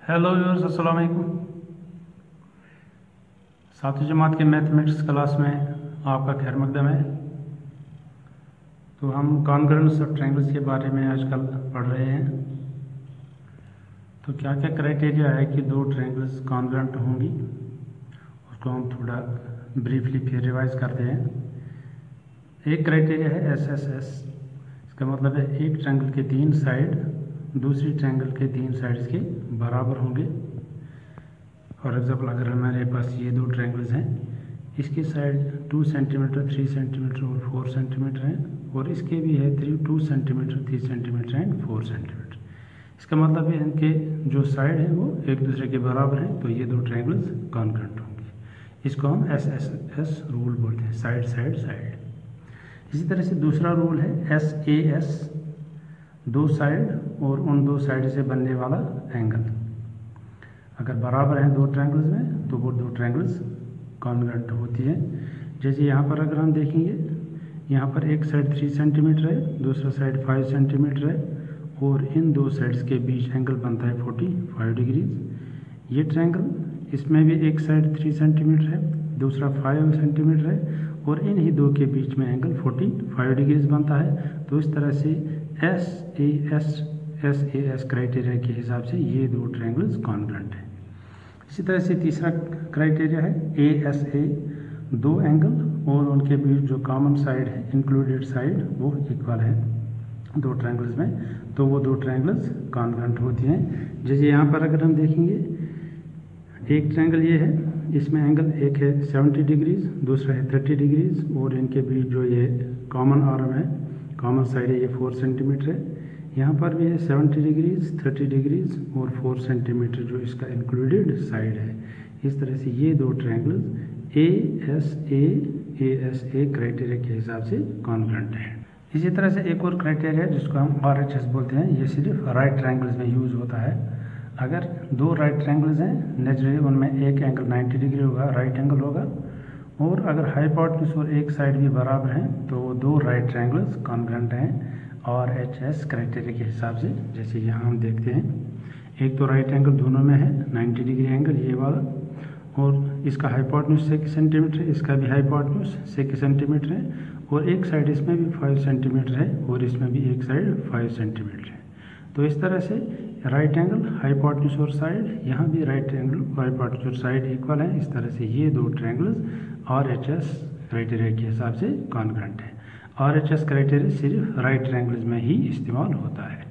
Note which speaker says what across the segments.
Speaker 1: Hello viewers, अस्सलाम वालेकुम। सातवीं जमात के मैथमेटिक्स क्लास में आपका खैर मकदम है। तो हम कॉन्ग्रुएंस ऑफ ट्रायंगल्स के बारे में आजकल पढ़ रहे हैं। तो क्या क्या क्राइटेरिया है कि दो ट्रायंगल्स कॉन्ग्रुएंट होंगी, उसको हम थोड़ा ब्रीफली फिर रिवाइज करते हैं। एक क्राइटेरिया है SSS। इसका मतलब है एक ट्रायंगल के तीन साइड दूसरी ट्रायंगल के तीन साइड्स के बराबर होंगे। फॉर एग्जाम्पल, अगर हमारे पास ये दो ट्रायंगल्स हैं, इसकी साइड 2 सेंटीमीटर, 3 सेंटीमीटर और 4 सेंटीमीटर हैं, और इसके भी है 2 सेंटीमीटर, 3 सेंटीमीटर एंड 4 सेंटीमीटर। इसका मतलब है इनके जो साइड हैं वो एक दूसरे के बराबर हैं, तो ये दो ट्रायंगल्स कॉन्ग्रुएंट होंगे। इसको हम SSS रूल बोलते हैं, साइड साइड साइड। इसी तरह से दूसरा रूल है SAS, दो साइड और उन दो साइड से बनने वाला एंगल अगर बराबर हैं दो ट्रायंगल्स में, तो वो दो ट्रायंगल्स कॉन्ग्रुएंट होती हैं। जैसे यहाँ पर अगर हम देखेंगे, यहाँ पर एक साइड 3 सेंटीमीटर है, दूसरा साइड 5 सेंटीमीटर है, और इन दो साइड्स के बीच एंगल बनता है 45 डिग्रीज। ये ट्रायंगल, इसमें भी एक साइड 3 सेंटीमीटर है, दूसरा 5 सेंटीमीटर है, और इन ही दो के बीच में एंगल 45 डिग्रीज बनता है। तो इस तरह से SAS क्राइटेरिया के हिसाब से ये दो ट्रायंगल्स कॉन्ग्रुएंट हैं। इसी तरह से तीसरा क्राइटेरिया है ASA, दो एंगल और उनके बीच जो कॉमन साइड है, इंक्लूडेड साइड, वो इक्वल है दो ट्रायंगल्स में, तो वो दो ट्रायंगल्स कॉन्ग्रुएंट होती हैं। जैसे यहाँ पर अगर हम देखेंगे, एक ट्रायंगल ये है, इसमें एंगल एक है 70 डिग्रीज, दूसरा है 30 डिग्रीज, और इनके बीच जो ये कॉमन आर्म है, कॉमन साइड है, ये 4 सेंटीमीटर है। यहाँ पर भी है 70 डिग्रीज, 30 डिग्रीज और 4 सेंटीमीटर जो इसका इंक्लूडेड साइड है। इस तरह से ये दो ट्रायंगल्स ASA क्राइटेरिया के हिसाब से कॉन्ग्रुएंट है। इसी तरह से एक और क्राइटेरिया है जिसको हम RHS बोलते हैं। ये सिर्फ राइट ट्रायंगल्स में यूज़ होता है। अगर दो राइट ट्रायंगल्स हैं, नेचुरली उनमें एक एंगल 90 डिग्री होगा, राइट एंगल होगा, और अगर हाइपोटेन्यूज और एक साइड भी बराबर हैं, तो दो राइट ट्रायंगल्स कॉन्ग्रुएंट हैं RHS क्राइटेरिया के हिसाब से। जैसे यहाँ हम देखते हैं, एक तो राइट एंगल दोनों में है 90 डिग्री एंगल, ये वाला, और इसका हाइपोटेन्यूज 6 सेंटीमीटर है, इसका भी हाइपोटेन्यूज 6 सेंटीमीटर है, और एक साइड इसमें भी 5 सेंटीमीटर है, और इसमें भी एक साइड 5 सेंटीमीटर है। तो इस तरह से राइट एंगल, हाइपोटेन्यूज और साइड, यहाँ भी राइट एंगल, हाइपोटेन्यूज और साइड इक्वल है। इस तरह से ये दो ट्रायंगल्स RHS क्राइटेरिया के हिसाब से कॉन्ग्रुएंट है। RHS क्राइटेरिया सिर्फ राइट ट्रायंगल्स में ही इस्तेमाल होता है।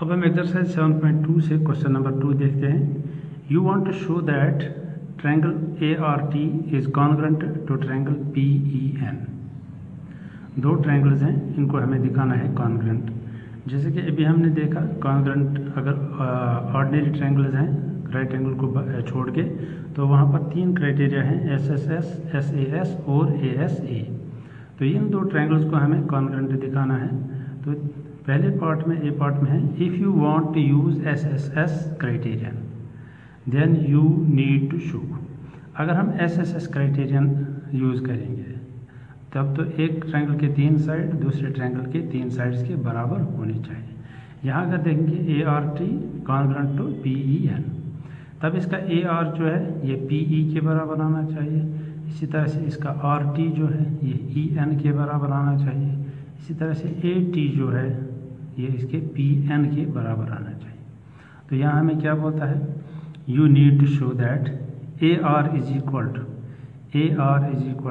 Speaker 1: अब हम एक्सरसाइज 7.2 से क्वेश्चन नंबर 2 देखते हैं। You want to show that triangle ART is congruent to triangle PEN। दो ट्रायंगल्स हैं, इनको हमें दिखाना है कॉन्ग्रुएंट। जैसे कि अभी हमने देखा, कॉन्ग्रुएंट अगर ऑर्डिनरी ट्रायंगल्स हैं राइट एंगल को छोड़ के, तो वहाँ पर तीन क्राइटेरिया हैं, SSS, SAS और ASA। तो इन दो ट्रायंगल्स को हमें कॉन्ग्रुएंट दिखाना है। तो पहले पार्ट में, ए पार्ट में है, if you want to use SSS criterion then you need to show. अगर हम SSS क्राइटेरियन यूज़ करेंगे, तब तो एक ट्रायंगल के तीन साइड दूसरे ट्रायंगल के तीन साइड्स के बराबर होनी चाहिए। यहाँ अगर देखेंगे ART कॉन्ग्रुएंट टू PEN, तब इसका AR जो है ये PE के बराबर आना चाहिए। इसी तरह से इसका RT जो है ये EN के बराबर आना चाहिए। इसी तरह से AT जो है ये इसके PN के बराबर आना चाहिए। तो यहाँ हमें क्या बोलता है, you need to show that AR is equal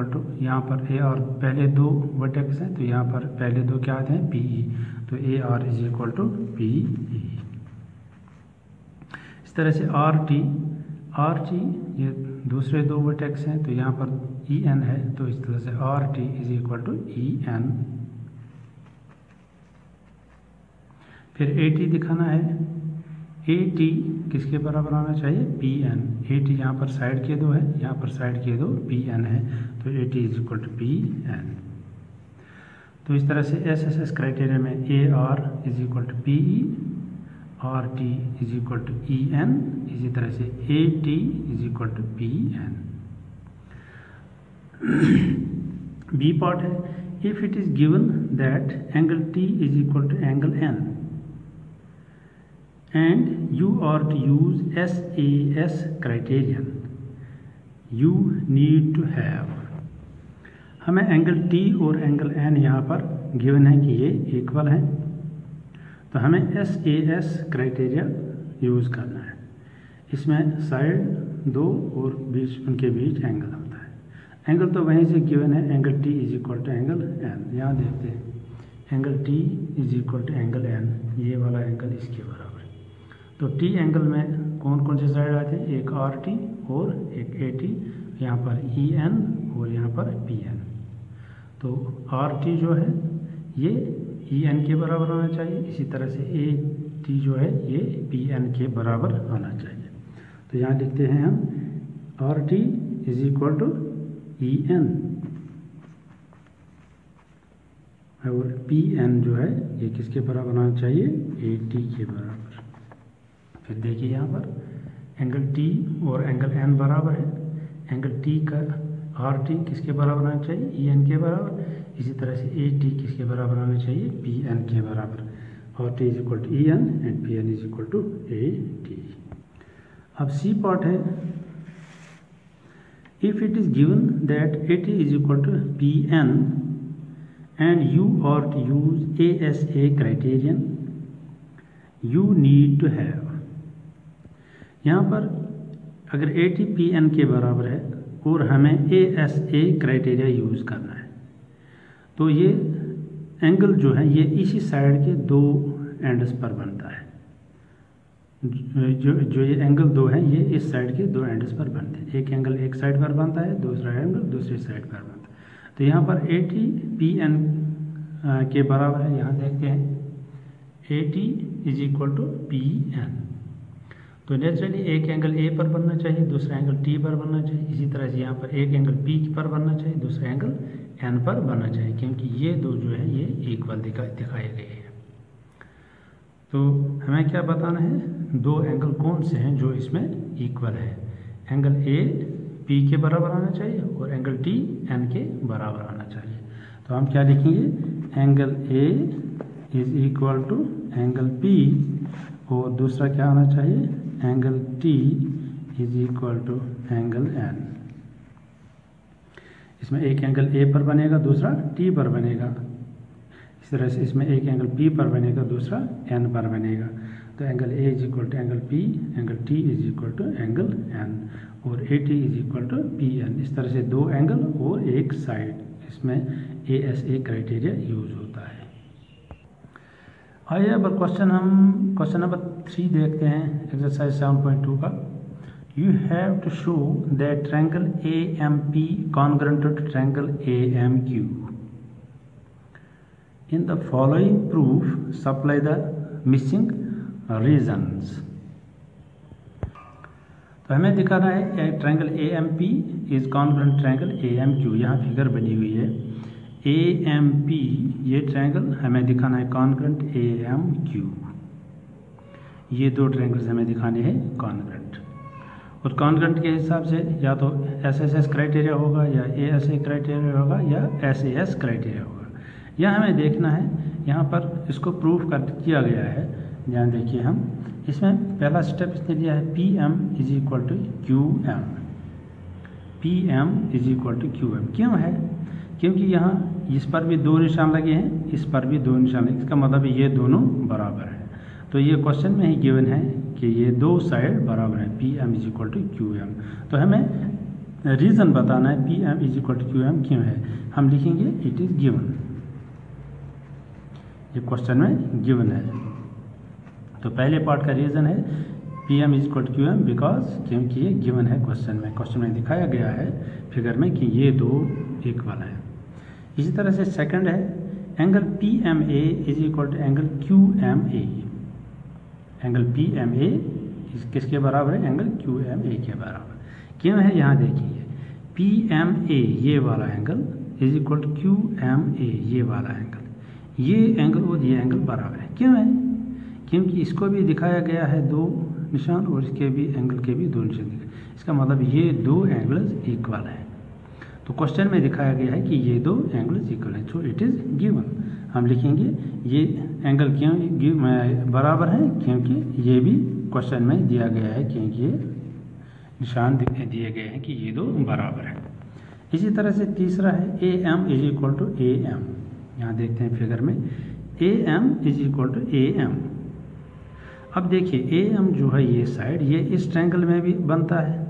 Speaker 1: to, यहाँ पर AR पहले दो वर्टेक्स हैं, तो यहाँ पर पहले दो क्या आते हैं, PE, तो AR is equal to PE। इस तरह से RT ये दूसरे दो वर्टेक्स हैं, तो यहाँ पर EN है, तो इस तरह से RT is equal to EN। फिर AT दिखाना है, AT किसके बराबर आना चाहिए, PN। AT यहाँ पर साइड के दो है, यहाँ पर साइड के दो PN है, तो AT is equal to PN। तो इस तरह से SSS क्राइटेरिया में AR is equal to PE, RT is equal to EN, इसी तरह से AT is equal to PN। B part है, if it is given that angle T is equal to angle N and you are to use SAS criterion. You need to have, हमें angle T और angle N यहाँ पर given है कि ये equal हैं, तो हमें SAS क्राइटेरिया यूज़ करना है। इसमें साइड दो और बीच उनके बीच एंगल होता है। एंगल तो वहीं से गिवन है, angle T is equal to angle N। यहाँ देखते हैं angle T is equal to angle N, ये वाला एंगल इसके बराबर है। तो T एंगल में कौन कौन से साइड आते हैं, एक RT और एक AT, यहाँ पर EN और यहाँ पर PN। तो RT जो है ये EN के बराबर होना चाहिए, इसी तरह से AT जो है ये PN के बराबर होना चाहिए। तो यहाँ लिखते हैं हम RT is equal to EN और PN जो है ये किसके बराबर होना चाहिए, AT के बराबर। फिर देखिए यहाँ पर एंगल T और एंगल N बराबर है, एंगल T का RT किसके बराबर होना चाहिए, EN के बराबर। इसी तरह से AT किसके बराबर होना चाहिए, PN के बराबर। RT is equal to EN and PN is equal to AT। अब C पार्ट है, if it is given that AT is equal to PN and you are to use ASA criterion, you need to have. यहाँ पर अगर AT PN के बराबर है और हमें ASA क्राइटेरिया यूज़ करना है, तो ये एंगल जो है ये इसी साइड के दो एंड्स पर बनता है। जो ये एंगल दो है ये इस साइड के दो एंड्स पर बनते हैं। एक एंगल एक साइड पर बनता है, दूसरा एंगल दूसरी साइड पर बनता है। तो यहाँ पर AT PN के बराबर है। यहाँ देखते हैं AT is equal to PN। तो नेचुरली एक एंगल A पर बनना चाहिए, दूसरा एंगल T पर बनना चाहिए। इसी तरह से यहाँ पर एक एंगल P पर बनना चाहिए, दूसरा एंगल N पर बनना चाहिए, क्योंकि ये दो जो है ये इक्वल दिखाए गए हैं। तो हमें क्या बताना है, दो एंगल कौन से हैं जो इसमें इक्वल है। एंगल A P के बराबर आना चाहिए और एंगल T N के बराबर आना चाहिए। तो हम क्या लिखेंगे, angle A is equal to angle P और दूसरा क्या आना चाहिए, angle T is equal to angle N। इसमें एक एंगल A पर बनेगा, दूसरा T पर बनेगा। इस तरह से इसमें एक एंगल P पर बनेगा, दूसरा N पर बनेगा। तो angle A is equal to angle P, angle T is equal to angle N और AT is equal to PN। इस तरह से दो एंगल और एक साइड, इसमें ASA क्राइटेरिया यूज होता है। आइए अब क्वेश्चन नंबर 3 देखते हैं, एक्सरसाइज 7.2 का। You have to show that triangle AMP congruent to triangle AMQ. In the following proof, supply the missing reasons. तो हमें दिखाना है triangle AMP is congruent triangle AMQ। यहाँ फिगर बनी हुई है AMP, ये ट्रायंगल हमें दिखाना है कॉन्ग्रुएंट AMQ। ये दो ट्रायंगल्स हमें दिखाने हैं कॉन्ग्रुएंट, और कॉन्ग्रुएंट के हिसाब से या तो SSS क्राइटेरिया होगा या ASA क्राइटेरिया होगा या SAS क्राइटेरिया होगा। यह हमें देखना है, यहाँ पर इसको प्रूफ किया गया है। यहाँ देखिए हम इसमें पहला स्टेप इसने लिया है PM is equal to QM। PM is equal to QM क्यों है, क्योंकि यहाँ इस पर भी दो निशान लगे हैं, इस पर भी दो निशान लगे, इसका मतलब ये दोनों बराबर है। तो ये क्वेश्चन में ही गिवन है कि ये दो साइड बराबर है, PM is equal to QM। तो हमें रीज़न बताना है PM is equal to QM क्यों है। हम लिखेंगे इट इज़ गिवन, ये क्वेश्चन में गिवन है। तो पहले पार्ट का रीज़न है PM is equal to QM because, क्योंकि ये गिवन है क्वेश्चन में दिखाया गया है फिगर में कि ये दो इक्वल है। इसी तरह से सेकंड है angle PMA is equal to angle QMA। Angle PMA किसके बराबर है, एंगल QMA के बराबर। क्यों है, यहाँ देखिए PMA ये वाला angle is equal to QMA ये वाला एंगल, ये एंगल और ये एंगल बराबर है। क्यों है, क्योंकि इसको भी दिखाया गया है दो निशान और इसके भी एंगल के भी दो निशान दिखाए, इसका मतलब ये दो एंगल्स इक्वल है। तो क्वेश्चन में दिखाया गया है कि ये दो एंगल्स इक्वल है, सो इट इज़ गिवन। हम लिखेंगे ये एंगल क्यों बराबर है, क्योंकि ये भी क्वेश्चन में दिया गया है, क्योंकि ये निशान दिए गए हैं कि ये दो बराबर है। इसी तरह से तीसरा है A M is equal to A M. यहाँ देखते हैं फिगर में A M is equal to A M. अब देखिए ए एम जो है ये साइड ये इस ट्रायंगल में भी बनता है,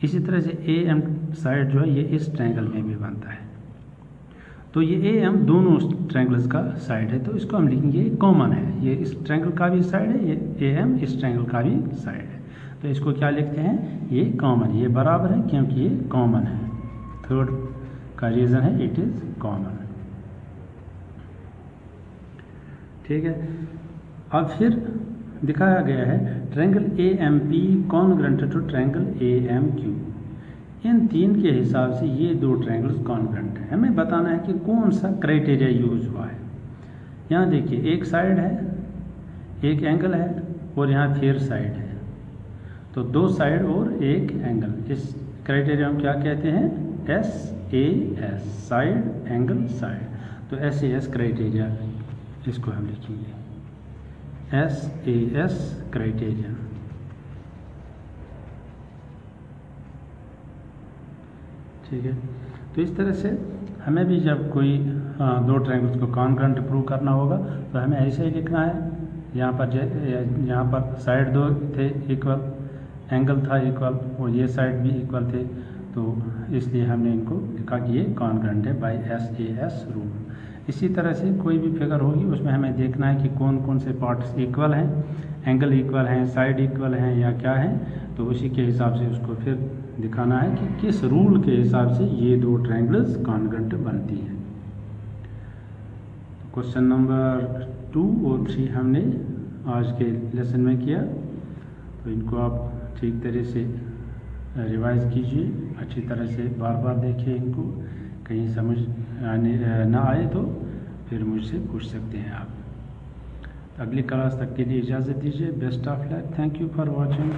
Speaker 1: इसी तरह से ए एम साइड जो है ये इस ट्रायंगल में भी बनता है। तो ये ए एम दोनों ट्रायंगल्स का साइड है, तो इसको हम लिखेंगे कॉमन है। ये इस ट्रायंगल का भी साइड है, ये ए एम इस ट्रायंगल का भी साइड है, तो इसको क्या लिखते हैं, ये कॉमन, ये बराबर है क्योंकि ये कॉमन है। थर्ड का रीज़न है इट इज़ कॉमन। ठीक है, अब फिर दिखाया गया है triangle A M P congruent to triangle A M Q. इन तीन के हिसाब से ये दो ट्रायंगल्स कॉन्ग्रुएंट है। हमें बताना है कि कौन सा क्राइटेरिया यूज हुआ है। यहाँ देखिए एक साइड है, एक एंगल है और यहाँ फिर साइड है, तो दो साइड और एक एंगल। इस क्राइटेरिया हम क्या कहते हैं, S A S, side angle side. तो एस ए एस क्राइटेरिया इसको हम लिखेंगे, एस ए एस क्राइटेरिया। ठीक है, तो इस तरह से हमें भी जब कोई दो ट्रायंगल्स को कॉन्ग्रुएंट प्रूव करना होगा तो हमें ऐसे ही लिखना है। यहाँ पर साइड दो थे इक्वल, एंगल था इक्वल और ये साइड भी इक्वल थे, तो इसलिए हमने इनको लिखा कि ये कॉन्ग्रुएंट है by S A S rule. इसी तरह से कोई भी फिगर होगी उसमें हमें देखना है कि कौन कौन से पार्ट्स इक्वल हैं, एंगल इक्वल हैं, साइड इक्वल हैं या क्या है, तो उसी के हिसाब से उसको फिर दिखाना है कि किस रूल के हिसाब से ये दो ट्रायंगल्स कॉन्ग्रुएंट बनती हैं। क्वेश्चन नंबर 2 और 3 हमने आज के लेसन में किया, तो इनको आप ठीक तरह से रिवाइज कीजिए, अच्छी तरह से बार बार देखिए इनको, कहीं समझ ना आए तो फिर मुझसे पूछ सकते हैं आप। अगली क्लास तक के लिए इजाज़त दीजिए। Best of luck, thank you for watching.